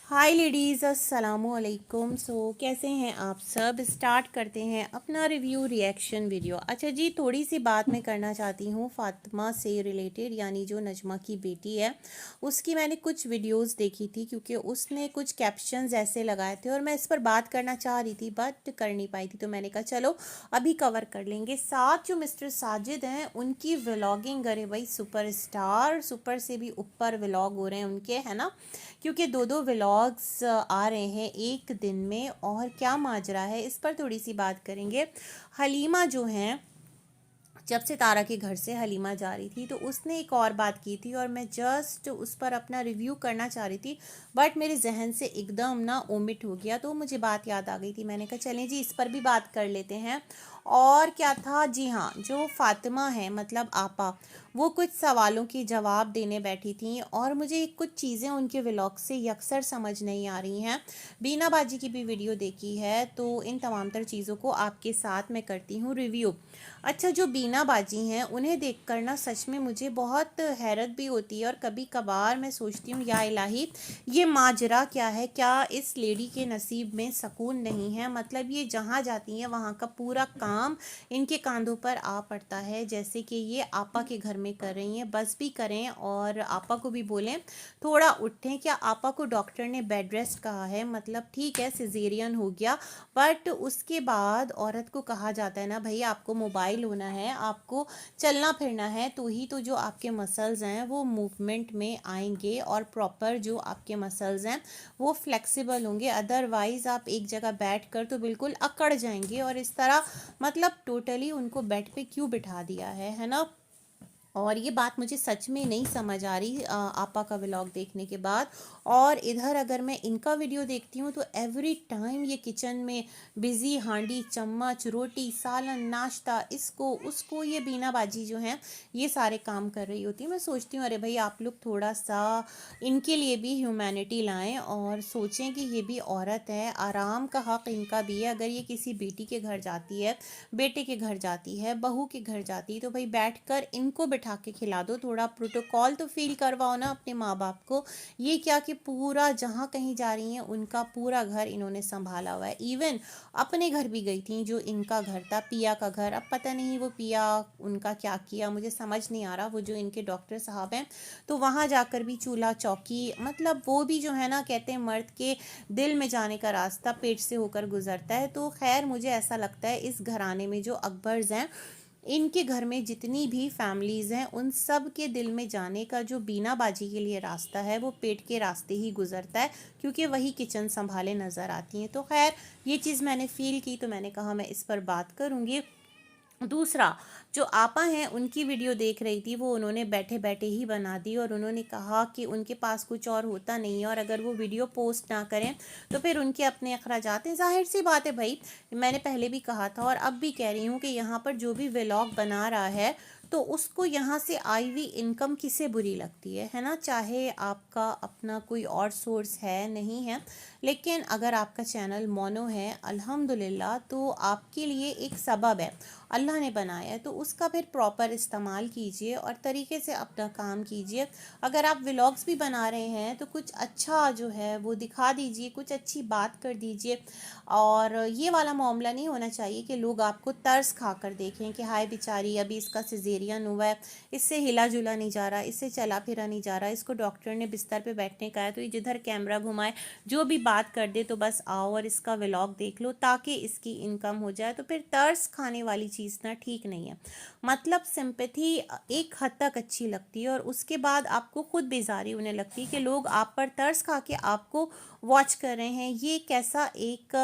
हाय ladies, अस्सलामु अलैकुम। कैसे हैं आप सब। स्टार्ट करते हैं अपना रिव्यू रिएक्शन वीडियो। अच्छा जी, थोड़ी सी बात मैं करना चाहती हूँ फातिमा से रिलेटेड, यानी जो नजमा की बेटी है उसकी मैंने कुछ वीडियोस देखी थी, क्योंकि उसने कुछ कैप्शंस ऐसे लगाए थे और मैं इस पर बात करना चाह रही थी बट कर नहीं पाई थी, तो मैंने कहा चलो अभी कवर कर लेंगे। साथ जो मिस्टर साजिद हैं उनकी व्लॉगिंग, अरे भाई सुपर से भी ऊपर व्लॉग हो रहे हैं उनके, है ना, क्योंकि दो दो व्लॉग्स आ रहे हैं एक दिन में। और क्या माजरा है इस पर थोड़ी सी बात करेंगे। हलीमा जो हैं, जब से तारा के घर से हलीमा जा रही थी तो उसने एक और बात की थी और मैं जस्ट उस पर अपना रिव्यू करना चाह रही थी, बट मेरे जहन से एकदम ना ओमिट हो गया, तो मुझे बात याद आ गई थी। मैंने कहा चलें जी इस पर भी बात कर लेते हैं। और क्या था जी, हाँ, जो फातिमा है मतलब आपा, वो कुछ सवालों के जवाब देने बैठी थी और मुझे कुछ चीज़ें उनके व्लॉग से यकसर समझ नहीं आ रही हैं। बीना बाजी की भी वीडियो देखी है, तो इन तमाम तर चीज़ों को आपके साथ मैं करती हूँ रिव्यू। अच्छा, जो बीना बाजी हैं उन्हें देखकर ना सच में मुझे बहुत हैरत भी होती है और कभी कभार मैं सोचती हूँ या इलाही, ये माजरा क्या है, क्या इस लेडी के नसीब में सुकून नहीं है। मतलब ये जहाँ जाती हैं वहाँ का पूरा काम इनके कांधों पर आ पड़ता है, जैसे कि ये आपा के घर में कर रही हैं। बस भी करें और आपा को भी बोलें थोड़ा उठें। क्या आपा को डॉक्टर ने बेड रेस्ट कहा है, मतलब ठीक है सिजेरियन हो गया, बट उसके बाद औरत को कहा जाता है ना भाई आपको मोबाइल होना है, आपको चलना फिरना है, तो ही तो जो आपके मसल्स हैं वो मूवमेंट में आएंगे और प्रॉपर जो आपके मसल्स हैं वो फ्लेक्सिबल होंगे। अदरवाइज़ आप एक जगह बैठ कर तो बिल्कुल अकड़ जाएंगे। और इस तरह मतलब टोटली उनको बेड पे क्यों बिठा दिया है ना। और ये बात मुझे सच में नहीं समझ आ रही आपा का व्लॉग देखने के बाद। और इधर अगर मैं इनका वीडियो देखती हूँ तो एवरी टाइम ये किचन में बिज़ी, हांडी चम्मच रोटी सालन नाश्ता इसको उसको, ये बीना बाजी जो हैं ये सारे काम कर रही होती है। मैं सोचती हूँ अरे भाई आप लोग थोड़ा सा इनके लिए भी ह्यूमैनिटी लाएं और सोचें कि ये भी औरत है, आराम का हक़ इनका भी है। अगर ये किसी बेटी के घर जाती है, बेटे के घर जाती है, बहू के घर जाती है, तो भाई बैठकर इनको बिठा के खिला दो, थोड़ा प्रोटोकॉल तो फील करवाओ ना अपने माँ बाप को। ये क्या कि पूरा जहाँ कहीं जा रही हैं उनका पूरा घर इन्होंने संभाला हुआ है। इवन अपने घर भी गई थी, जो इनका घर था पिया का घर। अब पता नहीं वो पिया उनका क्या किया, मुझे समझ नहीं आ रहा। वो जो इनके डॉक्टर साहब हैं, तो वहाँ जाकर भी चूल्हा चौकी, मतलब वो भी जो है ना, कहते हैं मर्द के दिल में जाने का रास्ता पेट से होकर गुजरता है। तो खैर मुझे ऐसा लगता है इस घराने में जो अकबर्स हैं, इनके घर में जितनी भी फैमिलीज़ हैं उन सब के दिल में जाने का जो बीना बाजी के लिए रास्ता है वो पेट के रास्ते ही गुजरता है, क्योंकि वही किचन संभाले नज़र आती हैं। तो खैर ये चीज़ मैंने फ़ील की, तो मैंने कहा मैं इस पर बात करूँगी। दूसरा, जो आपा हैं उनकी वीडियो देख रही थी, वो उन्होंने बैठे बैठे ही बना दी और उन्होंने कहा कि उनके पास कुछ और होता नहीं है और अगर वो वीडियो पोस्ट ना करें तो फिर उनके अपने अखराजात हैं। जाहिर सी बात है भाई, मैंने पहले भी कहा था और अब भी कह रही हूँ कि यहाँ पर जो भी व्लॉग बना रहा है तो उसको यहाँ से आई हुई इनकम किसे बुरी लगती है ना। चाहे आपका अपना कोई और सोर्स है नहीं है, लेकिन अगर आपका चैनल मोनो है अल्हम्दुलिल्लाह, तो आपके लिए एक सबब है, अल्लाह ने बनाया है, तो उसका फिर प्रॉपर इस्तेमाल कीजिए और तरीके से अपना काम कीजिए। अगर आप व्लॉग्स भी बना रहे हैं तो कुछ अच्छा जो है वो दिखा दीजिए, कुछ अच्छी बात कर दीजिए। और ये वाला मामला नहीं होना चाहिए कि लोग आपको तरस खा कर देखें कि हाय बेचारी अभी इसका सिजेरियन हुआ है, इससे हिला जुला नहीं जा रहा, इससे चला फिरा नहीं जा रहा, इसको डॉक्टर ने बिस्तर पे बैठने का है तो ये जिधर कैमरा घुमाए जो भी बात कर दे तो बस आओ और इसका व्लॉग देख लो ताकि इसकी इनकम हो जाए। तो फिर तरस खाने वाली चीज़ ना ठीक नहीं है। मतलब सिंपैथी एक हद तक अच्छी लगती है और उसके बाद आपको खुद बेजारी होने लगती है कि लोग आप पर तरस खा के आपको वॉच कर रहे हैं। ये कैसा एक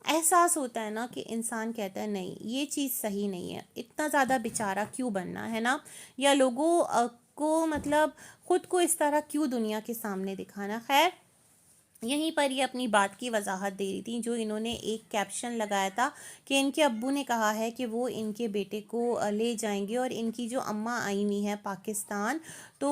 एहसास होता है ना कि इंसान कहता है नहीं ये चीज़ सही नहीं है, इतना ज़्यादा बेचारा क्यों बनना है ना, या लोगों को मतलब खुद को इस तरह क्यों दुनिया के सामने दिखाना। खैर यहीं पर ये अपनी बात की वजाहत दे रही थी, जो इन्होंने एक कैप्शन लगाया था कि इनके अब्बू ने कहा है कि वो इनके बेटे को ले जाएंगे और इनकी जो अम्मा आई हुई है पाकिस्तान, तो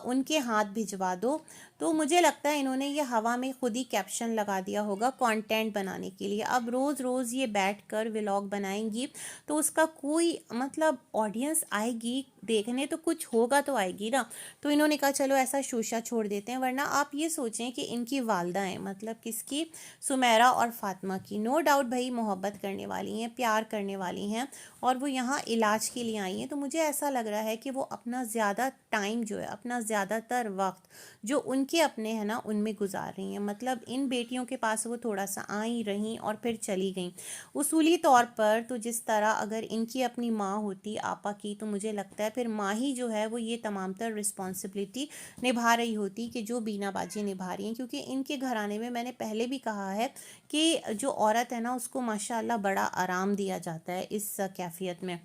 उनके हाथ भिजवा दो। तो मुझे लगता है इन्होंने ये हवा में खुद ही कैप्शन लगा दिया होगा कंटेंट बनाने के लिए। अब रोज़ रोज़ ये बैठकर व्लॉग बनाएंगी तो उसका कोई मतलब ऑडियंस आएगी देखने, तो कुछ होगा तो आएगी ना। तो इन्होंने कहा चलो ऐसा शोशा छोड़ देते हैं। वरना आप ये सोचें कि इनकी वालदा हैं, मतलब किसकी, सुमेरा और फातिमा की। नो डाउट भाई मोहब्बत करने वाली हैं, प्यार करने वाली हैं, और वो यहाँ इलाज के लिए आई हैं। तो मुझे ऐसा लग रहा है कि वो अपना ज़्यादा टाइम जो है, अपना ज़्यादातर वक्त जो उनके अपने हैं ना उनमें गुजार रही हैं। मतलब इन बेटियों के पास वो थोड़ा सा आई रहीं और फिर चली गई। उसूली तौर पर तो जिस तरह अगर इनकी अपनी माँ होती आपा की, तो मुझे लगता है फिर माँ ही जो है वो ये तमाम तर रिस्पॉन्सिबिलिटी निभा रही होती कि जो बीनाबाजी निभा रही हैं। क्योंकि इनके घराने में मैंने पहले भी कहा है कि जो औरत है ना उसको माशाल्लाह बड़ा आराम दिया जाता है इस कैफियत में।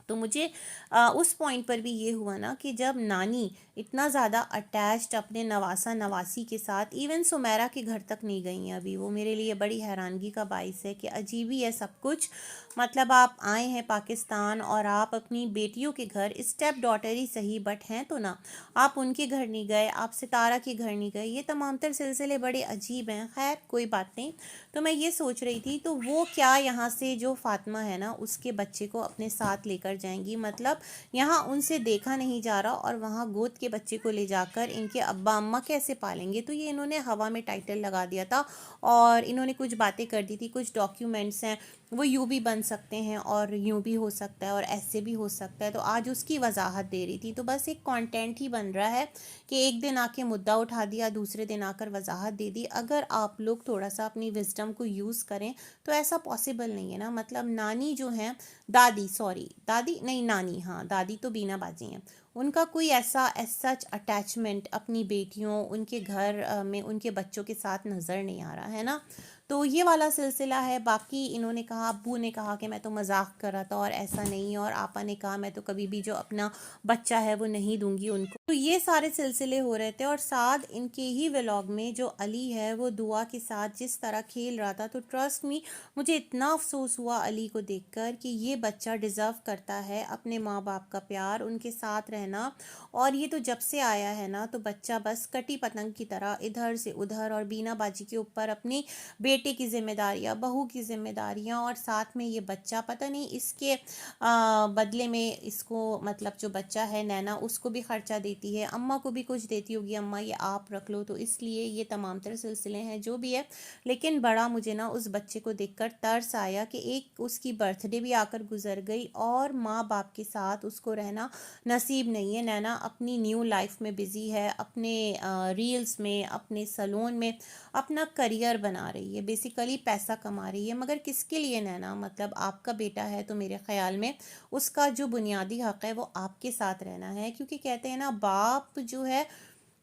तो मुझे उस पॉइंट पर भी ये हुआ ना कि जब नानी इतना ज़्यादा अटैच्ड अपने नवासा नवासी के साथ, इवन सुमेरा के घर तक नहीं गई हैं अभी, वो मेरे लिए बड़ी हैरानगी का बाइस है कि अजीब ही है सब कुछ। मतलब आप आए हैं पाकिस्तान और आप अपनी बेटियों के घर, स्टेप डॉटर ही सही बट हैं तो ना, आप उनके घर नहीं गए, आप सितारा के घर नहीं गए। ये तमाम तर सिलसिले बड़े अजीब हैं। खैर कोई बात नहीं। तो मैं ये सोच रही थी तो वो क्या यहाँ से जो फातिमा है ना उसके बच्चे को अपने साथ लेकर जाएंगी। मतलब यहाँ उनसे देखा नहीं जा रहा और वहाँ गोद के बच्चे को ले जाकर इनके अब्बा अम्मा कैसे पालेंगे। तो ये इन्होंने हवा में टाइटल लगा दिया था और इन्होंने कुछ बातें कर दी थी, कुछ डॉक्यूमेंट्स हैं वो यूँ भी बन सकते हैं और यूँ भी हो सकता है और ऐसे भी हो सकता है। तो आज उसकी वजाहत दे रही थी। तो बस एक कंटेंट ही बन रहा है कि एक दिन आके मुद्दा उठा दिया, दूसरे दिन आकर वजाहत दे दी। अगर आप लोग थोड़ा सा अपनी विजडम को यूज़ करें तो ऐसा पॉसिबल नहीं है ना। मतलब नानी जो है, दादी, सॉरी दादी नहीं नानी, हाँ दादी तो बीना बाजी हैं, उनका कोई ऐसा सच अटैचमेंट अपनी बेटियों, उनके घर में उनके बच्चों के साथ नज़र नहीं आ रहा है ना। तो ये वाला सिलसिला है। बाकी इन्होंने कहा, अब्बू ने कहा कि मैं तो मजाक कर रहा था और ऐसा नहीं, और आपा ने कहा मैं तो कभी भी जो अपना बच्चा है वो नहीं दूंगी उनको। तो ये सारे सिलसिले हो रहे थे और साथ इनके ही व्लॉग में जो अली है वो दुआ के साथ जिस तरह खेल रहा था, तो ट्रस्ट मी मुझे इतना अफसोस हुआ अली को देखकर कि ये बच्चा डिज़र्व करता है अपने माँ बाप का प्यार, उनके साथ रहना। और ये तो जब से आया है ना तो बच्चा बस कटी पतंग की तरह इधर से उधर, और बीना बाजी के ऊपर अपनी बेटे की जिम्मेदारियां, बहू की जिम्मेदारियां, और साथ में ये बच्चा पता नहीं इसके बदले में इसको, मतलब जो बच्चा है नैना उसको भी खर्चा देती है, अम्मा को भी कुछ देती होगी, अम्मा ये आप रख लो। तो इसलिए ये तमाम तरह सिलसिले हैं जो भी है। लेकिन बड़ा मुझे ना उस बच्चे को देखकर तरस आया कि एक उसकी बर्थडे भी आकर गुजर गई और माँ बाप के साथ उसको रहना नसीब नहीं है। नैना अपनी न्यू लाइफ में बिज़ी है, अपने रील्स में, अपने सलोन में अपना करियर बना रही है, बेसिकली पैसा कमा रही है। मगर किसके लिए नैना? मतलब आपका बेटा है तो मेरे ख्याल में उसका जो बुनियादी हक़ है वो आपके साथ रहना है। क्योंकि कहते हैं ना बाप जो है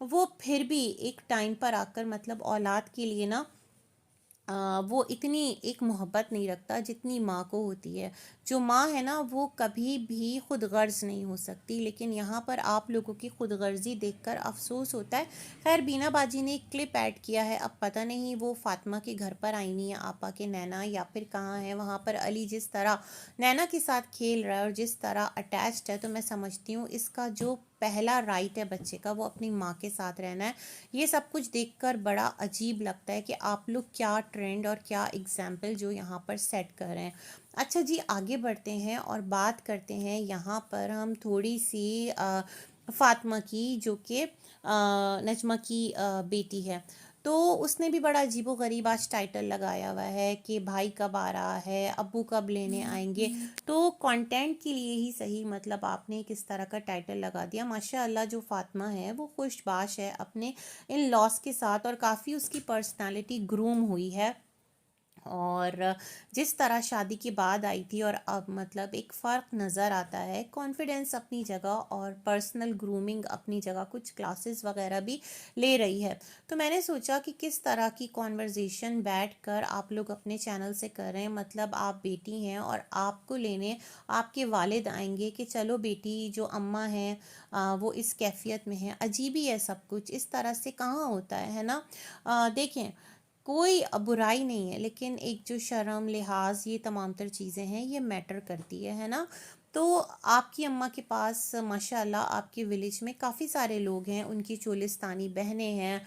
वो फिर भी एक टाइम पर आकर मतलब औलाद के लिए ना वो इतनी एक मोहब्बत नहीं रखता जितनी माँ को होती है। जो माँ है ना वो कभी भी खुद गर्ज नहीं हो सकती। लेकिन यहाँ पर आप लोगों की खुद गर्जी देखकर अफसोस होता है। खैर बीना बाजी ने एक क्लिप ऐड किया है, अब पता नहीं वो फातिमा के घर पर आई नहीं है आपा के नैना, या फिर कहाँ है। वहाँ पर अली जिस तरह नैना के साथ खेल रहा है और जिस तरह अटैच्ड है, तो मैं समझती हूँ इसका जो पहला राइट है बच्चे का वो अपनी माँ के साथ रहना है। ये सब कुछ देखकर बड़ा अजीब लगता है कि आप लोग क्या ट्रेंड और क्या एग्जाम्पल जो यहाँ पर सेट कर रहे हैं। अच्छा जी आगे बढ़ते हैं और बात करते हैं यहाँ पर हम थोड़ी सी फातिमा की, जो कि नजमा की बेटी है। तो उसने भी बड़ा अजीबोगरीब आज टाइटल लगाया हुआ है कि भाई कब आ रहा है, अब्बू कब लेने आएंगे। तो कंटेंट के लिए ही सही, मतलब आपने किस तरह का टाइटल लगा दिया। माशाअल्लाह जो फातिमा है वो खुशबाश है अपने इन लॉस के साथ, और काफ़ी उसकी पर्सनालिटी ग्रूम हुई है। और जिस तरह शादी के बाद आई थी और अब मतलब एक फ़र्क नज़र आता है। कॉन्फिडेंस अपनी जगह और पर्सनल ग्रूमिंग अपनी जगह, कुछ क्लासेस वगैरह भी ले रही है। तो मैंने सोचा कि किस तरह की कॉन्वर्जेसन बैठकर आप लोग अपने चैनल से कर रहे हैं। मतलब आप बेटी हैं और आपको लेने आपके वालिद आएंगे कि चलो बेटी जो अम्मा हैं वो इस कैफियत में है। अजीब ही है सब कुछ, इस तरह से कहाँ होता है ना। देखें कोई बुराई नहीं है, लेकिन एक जो शर्म लिहाज ये तमाम तर चीज़ें हैं ये मैटर करती है ना। तो आपकी अम्मा के पास माशाल्लाह आपके विलेज में काफ़ी सारे लोग हैं, उनकी चोलिस्तानी बहनें हैं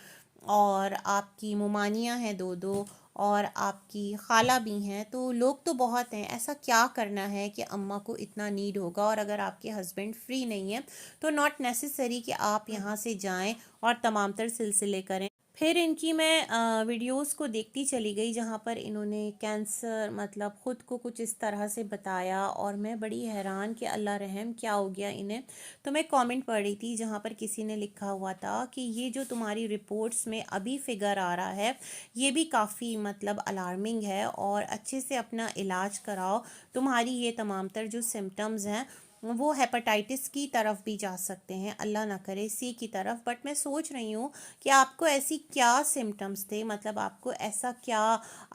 और आपकी मुमानियाँ हैं दो दो, और आपकी खाला भी हैं, तो लोग तो बहुत हैं। ऐसा क्या करना है कि अम्मा को इतना नीड होगा, और अगर आपके हस्बैंड फ्री नहीं है तो नॉट नेसेसरी कि आप यहाँ से जाएं और तमाम तर सिलसिले करें। फिर इनकी मैं वीडियोस को देखती चली गई जहाँ पर इन्होंने कैंसर मतलब ख़ुद को कुछ इस तरह से बताया, और मैं बड़ी हैरान कि अल्लाह रहम क्या हो गया इन्हें। तो मैं कमेंट पढ़ रही थी जहाँ पर किसी ने लिखा हुआ था कि ये जो तुम्हारी रिपोर्ट्स में अभी फिगर आ रहा है ये भी काफ़ी मतलब अलार्मिंग है, और अच्छे से अपना इलाज कराओ। तुम्हारी ये तमाम तर जो सिम्टम्स हैं वो हेपेटाइटिस की तरफ भी जा सकते हैं, अल्लाह ना करे सी की तरफ। बट मैं सोच रही हूँ कि आपको ऐसी क्या सिम्टम्स थे, मतलब आपको ऐसा क्या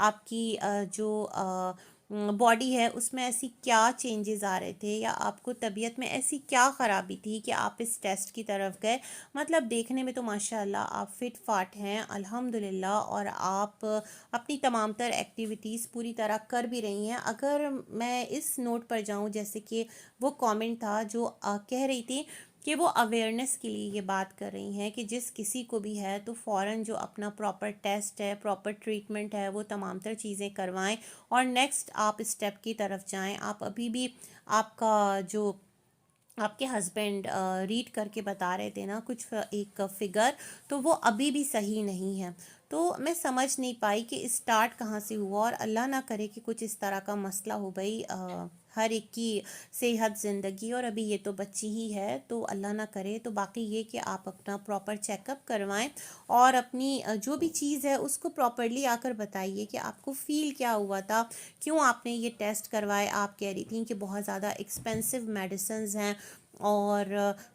आपकी जो बॉडी है उसमें ऐसी क्या चेंजेस आ रहे थे, या आपको तबीयत में ऐसी क्या ख़राबी थी कि आप इस टेस्ट की तरफ गए। मतलब देखने में तो माशाल्लाह आप फिट फाट हैं अल्हम्दुलिल्लाह, और आप अपनी तमाम तर एक्टिविटीज़ पूरी तरह कर भी रही हैं। अगर मैं इस नोट पर जाऊं, जैसे कि वो कमेंट था जो कह रही थी कि वो अवेयरनेस के लिए ये बात कर रही हैं कि जिस किसी को भी है तो फ़ौरन जो अपना प्रॉपर टेस्ट है, प्रॉपर ट्रीटमेंट है, वो तमाम तर चीज़ें करवाएं और नेक्स्ट आप स्टेप की तरफ जाएं। आप अभी भी आपका जो आपके हस्बैंड रीड करके बता रहे थे ना कुछ एक फिगर, तो वो अभी भी सही नहीं है। तो मैं समझ नहीं पाई कि स्टार्ट कहाँ से हुआ, और अल्लाह ना करे कि कुछ इस तरह का मसला हो भाई। हर एक की सेहत ज़िंदगी, और अभी ये तो बच्ची ही है तो अल्लाह ना करे। तो बाकी ये कि आप अपना प्रॉपर चेकअप करवाएं, और अपनी जो भी चीज़ है उसको प्रॉपरली आकर बताइए कि आपको फ़ील क्या हुआ था, क्यों आपने ये टेस्ट करवाए। आप कह रही थी कि बहुत ज़्यादा एक्सपेंसिव मेडिसिन हैं, और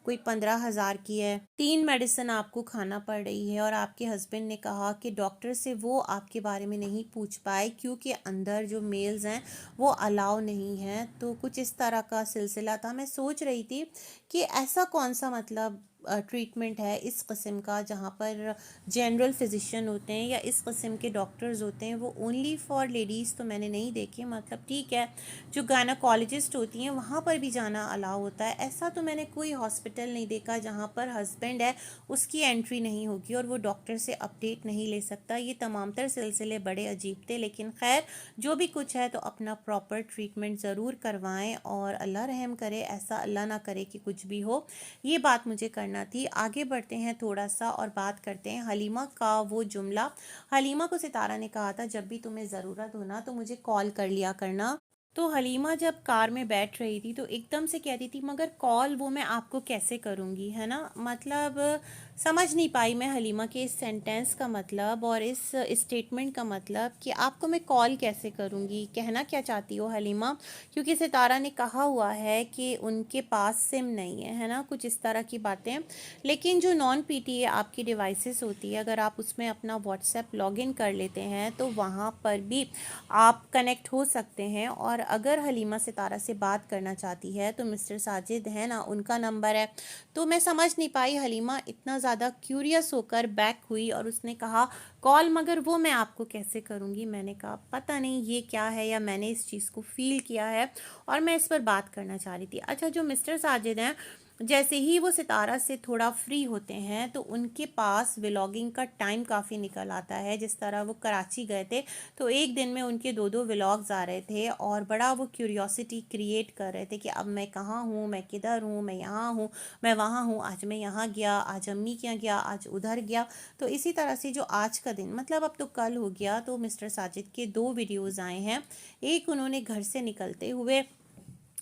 कोई 15,000 की है, 3 मेडिसिन आपको खाना पड़ रही है, और आपके हस्बैंड ने कहा कि डॉक्टर से वो आपके बारे में नहीं पूछ पाए क्योंकि अंदर जो मेल्स हैं वो अलाउ नहीं है। तो कुछ इस तरह का सिलसिला था। मैं सोच रही थी कि ऐसा कौन सा मतलब ट्रीटमेंट है इस किस्म का जहाँ पर जनरल फिजिशियन होते हैं या इस किस्म के डॉक्टर्स होते हैं, वो ओनली फॉर लेडीज़ तो मैंने नहीं देखे। मतलब ठीक है, जो गायनाकोलॉजिस्ट होती हैं वहाँ पर भी जाना अलाउ होता है, ऐसा तो मैंने कोई हॉस्पिटल नहीं देखा जहाँ पर हस्बैंड है उसकी एंट्री नहीं होगी और वो डॉक्टर से अपडेट नहीं ले सकता। ये तमाम तर सिलसिले बड़े अजीब थे, लेकिन खैर जो भी कुछ है तो अपना प्रॉपर ट्रीटमेंट ज़रूर करवाएं, और अल्लाह रहम करे, ऐसा अल्लाह ना करे कि कुछ भी हो। ये बात मुझे करना थी। आगे बढ़ते हैं थोड़ा सा और बात करते हैं हलीमा का वो जुमला। हलीमा को सितारा ने कहा था जब भी तुम्हें ज़रूरत हो ना तो मुझे कॉल कर लिया करना। तो हलीमा जब कार में बैठ रही थी तो एकदम से कहती थी मगर कॉल वो मैं आपको कैसे करूँगी, है ना। मतलब समझ नहीं पाई मैं हलीमा के इस सेंटेंस का मतलब और इस स्टेटमेंट का मतलब कि आपको मैं कॉल कैसे करूँगी, कहना क्या चाहती हो हलीमा। क्योंकि सितारा ने कहा हुआ है कि उनके पास सिम नहीं है ना, कुछ इस तरह की बातें। लेकिन जो नॉन पीटीए आपकी डिवाइसेस होती है, अगर आप उसमें अपना व्हाट्सएप लॉगिन कर लेते हैं तो वहाँ पर भी आप कनेक्ट हो सकते हैं। और अगर हलीमा सितारा से बात करना चाहती है तो मिस्टर साजिद है ना, उनका नंबर है। तो मैं समझ नहीं पाई हलीमा इतना ज़्यादा क्यूरियस होकर बैक हुई और उसने कहा कॉल मगर वो मैं आपको कैसे करूँगी। मैंने कहा पता नहीं ये क्या है, या मैंने इस चीज़ को फ़ील किया है और मैं इस पर बात करना चाह रही थी। अच्छा, जो मिस्टर साजिद हैं जैसे ही वो सितारा से थोड़ा फ्री होते हैं तो उनके पास व्लॉगिंग का टाइम काफ़ी निकल आता है। जिस तरह वो कराची गए थे तो एक दिन में उनके 2-2 व्लॉग्स आ रहे थे और बड़ा वो क्यूरियोसिटी क्रिएट कर रहे थे कि अब मैं कहाँ हूँ, मैं किधर हूँ, मैं यहाँ हूँ, मैं वहाँ हूँ, आज मैं यहाँ गया, आज अम्मी के यहाँ गया, आज उधर गया। तो इसी तरह से जो आज का दिन मतलब अब तो कल हो गया, तो मिस्टर साजिद के 2 वीडियोज़ आए हैं। एक उन्होंने घर से निकलते हुए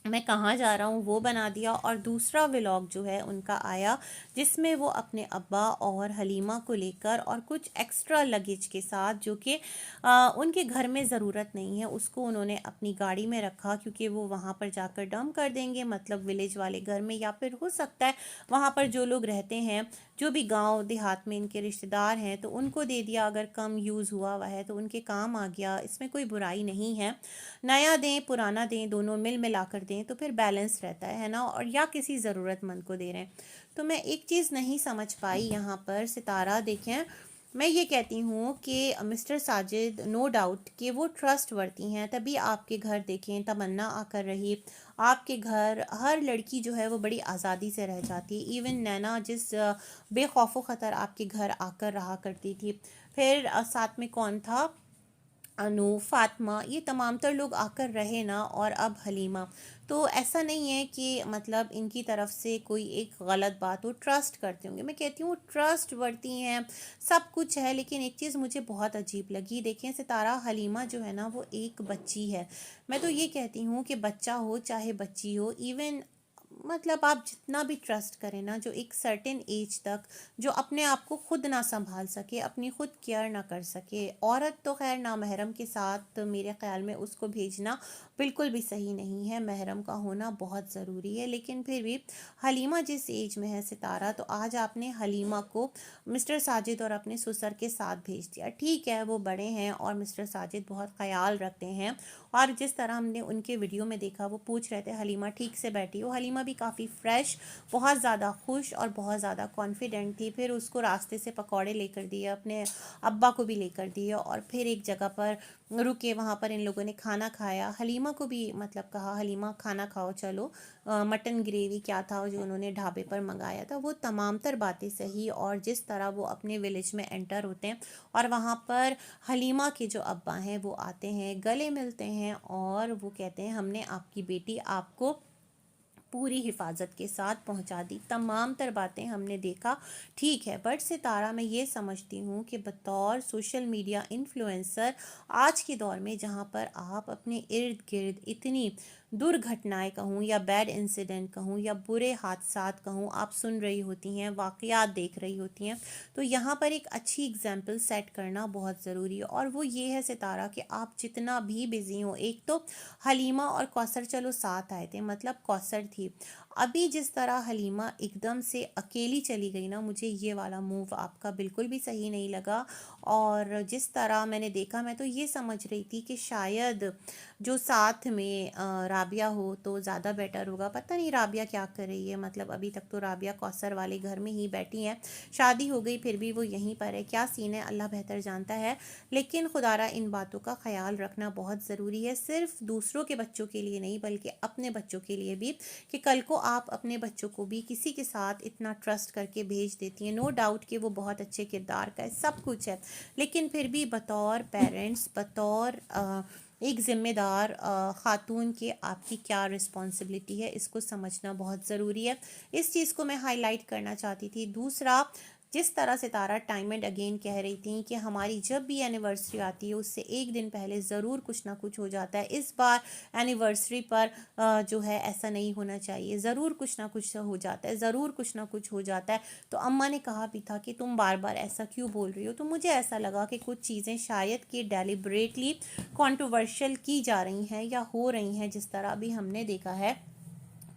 मैं कहाँ जा रहा हूँ वो बना दिया, और दूसरा व्लॉग जो है उनका आया जिसमें वो अपने अब्बा और हलीमा को लेकर और कुछ एक्स्ट्रा लगेज के साथ जो कि उनके घर में ज़रूरत नहीं है उसको उन्होंने अपनी गाड़ी में रखा, क्योंकि वो वहाँ पर जाकर डंप कर देंगे, मतलब विलेज वाले घर में, या फिर हो सकता है वहाँ पर जो लोग रहते हैं, जो भी गांव देहात में इनके रिश्तेदार हैं, तो उनको दे दिया। अगर कम यूज़ हुआ हुआ है तो उनके काम आ गया, इसमें कोई बुराई नहीं है। नया दें पुराना दें दोनों मिल मिला कर दें तो फिर बैलेंस रहता है ना, और या किसी ज़रूरतमंद को दे रहे हैं। तो मैं एक चीज़ नहीं समझ पाई यहाँ पर सितारा, देखें मैं ये कहती हूँ कि मिस्टर साजिद नो डाउट कि वो ट्रस्ट वर्ती हैं, तभी आपके घर देखें तमन्ना आकर रही। आपके घर हर लड़की जो है वो बड़ी आज़ादी से रह जाती है। इवन नैना जिस बेखौफ ख़तर आपके घर आकर रहा करती थी। फिर साथ में कौन था, अनु, फातिमा, ये तमाम तर लोग आकर रहे ना, और अब हलीमा। तो ऐसा नहीं है कि मतलब इनकी तरफ से कोई एक गलत बात हो, ट्रस्ट करते होंगे। मैं कहती हूँ ट्रस्ट वर्ती हैं, सब कुछ है। लेकिन एक चीज़ मुझे बहुत अजीब लगी, देखें सितारा, हलीमा जो है ना वो एक बच्ची है। मैं तो ये कहती हूँ कि बच्चा हो चाहे बच्ची हो, इवन मतलब आप जितना भी ट्रस्ट करें ना, जो एक सर्टेन एज तक जो अपने आप को खुद ना संभाल सके, अपनी खुद केयर ना कर सके, औरत तो खैर ना महरम के साथ मेरे ख्याल में उसको भेजना बिल्कुल भी सही नहीं है। महरम का होना बहुत ज़रूरी है। लेकिन फिर भी हलीमा जिस एज में है सितारा, तो आज आपने हलीमा को मिस्टर साजिद और अपने ससुर के साथ भेज दिया। ठीक है, वो बड़े हैं और मिस्टर साजिद बहुत ख्याल रखते हैं, और जिस तरह हमने उनके वीडियो में देखा, वो पूछ रहे थे हलीमा ठीक से बैठी हो। हलीमा भी काफ़ी फ्रेश, बहुत ज़्यादा खुश और बहुत ज़्यादा कॉन्फिडेंट थी। फिर उसको रास्ते से पकौड़े लेकर दिए, अपने अब्बा को भी लेकर दिए, और फिर एक जगह पर रुके, वहाँ पर इन लोगों ने खाना खाया। हलीमा को भी मतलब कहा हलीमा खाना खाओ चलो, मटन ग्रेवी क्या था जो उन्होंने ढाबे पर मंगाया था, वो तमाम तर बातें सही। और जिस तरह वो अपने विलेज में एंटर होते हैं और वहाँ पर हलीमा के जो अब्बा हैं वो आते हैं, गले मिलते हैं, और वो कहते हैं हमने आपकी बेटी आपको पूरी हिफाजत के साथ पहुंचा दी। तमाम तर बातें हमने देखा, ठीक है। बट सितारा, मैं ये समझती हूँ कि बतौर सोशल मीडिया इन्फ्लुएंसर आज के दौर में, जहाँ पर आप अपने इर्द गिर्द इतनी दुर्घटनाएं कहूँ या बैड इंसिडेंट कहूँ या बुरे हादसात कहूँ आप सुन रही होती हैं, वाक़यात देख रही होती हैं, तो यहाँ पर एक अच्छी एग्जाम्पल सेट करना बहुत ज़रूरी है। और वो ये है सितारा कि आप जितना भी बिज़ी हो, एक तो हलीमा और कौसर चलो साथ आए थे, मतलब कौसर थी। अभी जिस तरह हलीमा एकदम से अकेली चली गई ना, मुझे ये वाला मूव आपका बिल्कुल भी सही नहीं लगा। और जिस तरह मैंने देखा, मैं तो ये समझ रही थी कि शायद जो साथ में राबिया हो तो ज़्यादा बेटर होगा। पता नहीं राबिया क्या कर रही है, मतलब अभी तक तो राबिया कौसर वाले घर में ही बैठी हैं, शादी हो गई फिर भी वो यहीं पर है। क्या सीन है अल्लाह बेहतर जानता है। लेकिन खुदारा इन बातों का ख्याल रखना बहुत ज़रूरी है, सिर्फ दूसरों के बच्चों के लिए नहीं बल्कि अपने बच्चों के लिए भी, कि कल को आप अपने बच्चों को भी किसी के साथ इतना ट्रस्ट करके भेज देती हैं। नो डाउट कि वो बहुत अच्छे किरदार का है, सब कुछ है, लेकिन फिर भी बतौर पेरेंट्स, बतौर एक ज़िम्मेदार ख़ातून के आपकी क्या रिस्पॉन्सिबिलिटी है, इसको समझना बहुत ज़रूरी है। इस चीज़ को मैं हाईलाइट करना चाहती थी। दूसरा, जिस तरह सितारा टाइम एंड अगेन कह रही थी कि हमारी जब भी एनिवर्सरी आती है उससे एक दिन पहले ज़रूर कुछ ना कुछ हो जाता है, इस बार एनिवर्सरी पर जो है ऐसा नहीं होना चाहिए, ज़रूर कुछ ना कुछ हो जाता है, ज़रूर कुछ ना कुछ हो जाता है। तो अम्मा ने कहा भी था कि तुम बार बार ऐसा क्यों बोल रही हो, तो मुझे ऐसा लगा कि कुछ चीज़ें शायद कि डेलिबरेटली कंट्रोवर्शियल की जा रही हैं या हो रही हैं। जिस तरह अभी हमने देखा है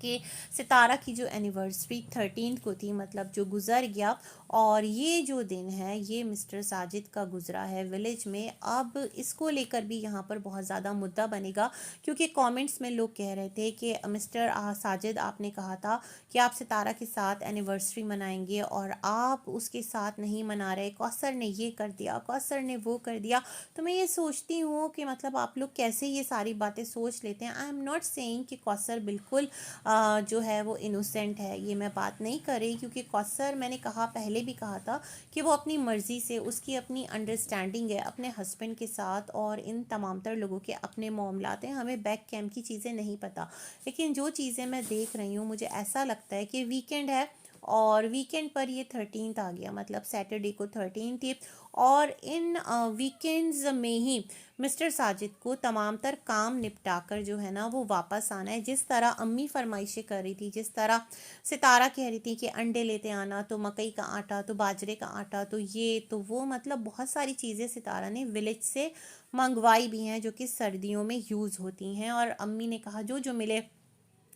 कि सितारा की जो एनिवर्सरी 13 को थी, मतलब जो गुज़र गया, और ये जो दिन है ये मिस्टर साजिद का गुज़रा है विलेज में। अब इसको लेकर भी यहाँ पर बहुत ज़्यादा मुद्दा बनेगा, क्योंकि कमेंट्स में लोग कह रहे थे कि मिस्टर साजिद, आपने कहा था कि आप सितारा के साथ एनिवर्सरी मनाएंगे और आप उसके साथ नहीं मना रहे, कौसर ने ये कर दिया, कौसर ने वो कर दिया। तो मैं ये सोचती हूँ कि मतलब आप लोग कैसे ये सारी बातें सोच लेते हैं। आई एम नॉट सेइंग कि कौसर बिल्कुल जो है वो इनोसेंट है, ये मैं बात नहीं कर रही, क्योंकि कौसर, मैंने कहा पहले भी कहा था कि वो अपनी मर्ज़ी से, उसकी अपनी अंडरस्टैंडिंग है अपने हस्बैंड के साथ, और इन तमाम तर लोगों के अपने मामलात हैं, हमें बैक कैम्प की चीज़ें नहीं पता। लेकिन जो चीज़ें मैं देख रही हूँ, मुझे ऐसा लगता है कि वीकेंड है और वीकेंड पर ये 13th आ गया, मतलब सैटरडे को 13 थी, और इन वीकेंड्स में ही मिस्टर साजिद को तमाम तर काम निपटा कर जो है ना वो वापस आना है। जिस तरह अम्मी फरमाइशें कर रही थी, जिस तरह सितारा कह रही थी कि अंडे लेते आना, तो मकई का आटा, तो बाजरे का आटा, तो ये तो वो, मतलब बहुत सारी चीज़ें सितारा ने विलेज से मंगवाई भी हैं जो कि सर्दियों में यूज़ होती हैं। और अम्मी ने कहा जो जो मिले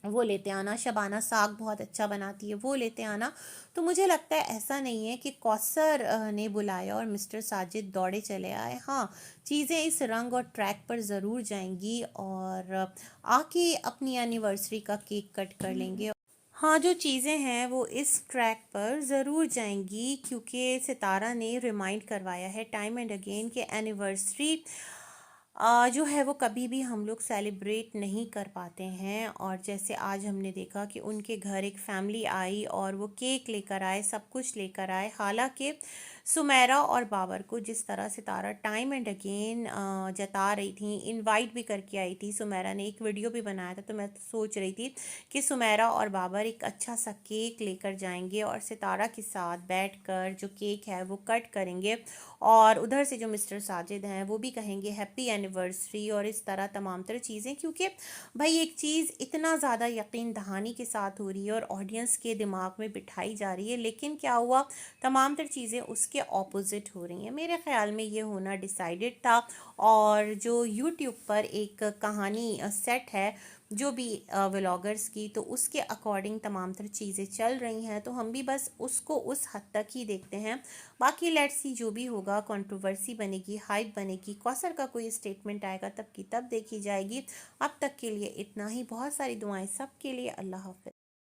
वो लेते आना, शबाना साग बहुत अच्छा बनाती है वो लेते आना। तो मुझे लगता है ऐसा नहीं है कि कौसर ने बुलाया और मिस्टर साजिद दौड़े चले आए। हाँ, चीज़ें इस रंग और ट्रैक पर ज़रूर जाएंगी और आके अपनी एनिवर्सरी का केक कट कर लेंगे। हाँ, जो चीज़ें हैं वो इस ट्रैक पर ज़रूर जाएँगी, क्योंकि सितारा ने रिमाइंड करवाया है टाइम एंड अगेन कि एनिवर्सरी जो है वो कभी भी हम लोग सेलिब्रेट नहीं कर पाते हैं। और जैसे आज हमने देखा कि उनके घर एक फैमिली आई और वो केक लेकर आए, सब कुछ लेकर आए। हालांकि सुमेरा और बाबर को जिस तरह सितारा टाइम एंड अगेन जता रही थी, इनवाइट भी करके आई थी। सुमेरा ने एक वीडियो भी बनाया था, तो मैं सोच रही थी कि सुमेरा और बाबर एक अच्छा सा केक लेकर जाएंगे और सितारा के साथ बैठकर जो केक है वो कट करेंगे, और उधर से जो मिस्टर साजिद हैं वो भी कहेंगे हैप्पी एनिवर्सरी, और इस तरह तमाम तरह चीज़ें। क्योंकि भाई एक चीज़ इतना ज़्यादा यकीन दहानी के साथ हो रही है और ऑडियंस के दिमाग में बिठाई जा रही है, लेकिन क्या हुआ, तमाम तर चीज़ें उसके ऑपोजिट हो रही हैं। मेरे ख्याल में ये होना डिसाइडेड था। और जो यूट्यूब पर एक कहानी सेट है जो भी व्लॉगर्स की, तो उसके अकॉर्डिंग तमाम तर चीज़ें चल रही हैं, तो हम भी बस उसको उस हद तक ही देखते हैं। बाकी लेट्स सी जो भी होगा, कंट्रोवर्सी बनेगी, हाइप बनेगी, कौसर का कोई स्टेटमेंट आएगा तब की तब देखी जाएगी। अब तक के लिए इतना ही। बहुत सारी दुआएं सबके लिए। अल्लाह हाफ़िज़।